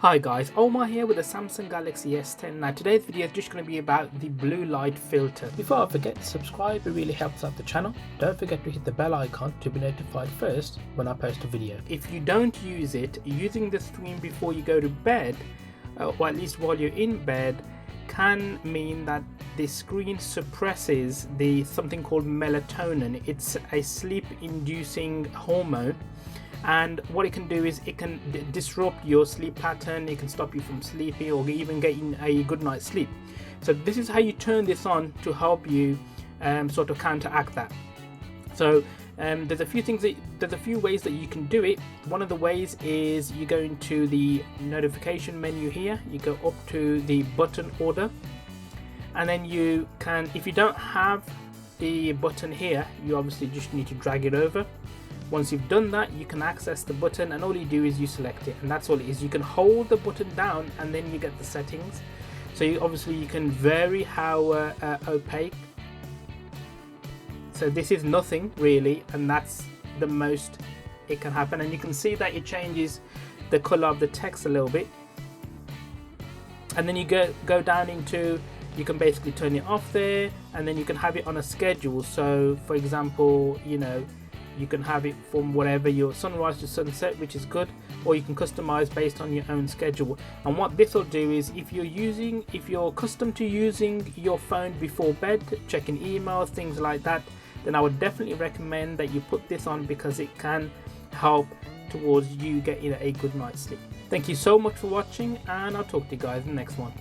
Hi guys, Omar here with the Samsung Galaxy S10. Now today's video is just going to be about the blue light filter. Before I forget to subscribe, it really helps out the channel. Don't forget to hit the bell icon to be notified first when I post a video. If you don't use it, using the screen before you go to bed, or at least while you're in bed, can mean that the screen suppresses something called melatonin. It's a sleep inducing hormone. And what it can do is it can disrupt your sleep pattern. It can stop you from sleeping or even getting a good night's sleep. So this is how you turn this on to help you sort of counteract that. So there's a few ways that you can do it. One of the ways is you go into the notification menu here, you go up to the button order, and then you can, if you don't have the button here, you obviously just need to drag it over. Once you've done that, you can access the button, and all you do is you select it, and that's all it is. You can hold the button down and then you get the settings. So you can vary how opaque. So this is nothing really, and that's the most it can happen. And you can see that it changes the color of the text a little bit. And then you go down into, you can basically turn it off there, and then you can have it on a schedule. So for example, you can have it from whatever your sunrise to sunset, which is good, or you can customize based on your own schedule. And what this will do is, if you're accustomed to using your phone before bed, checking emails, things like that, then I would definitely recommend that you put this on, because it can help towards you getting a good night's sleep. Thank you so much for watching, and I'll talk to you guys in the next one.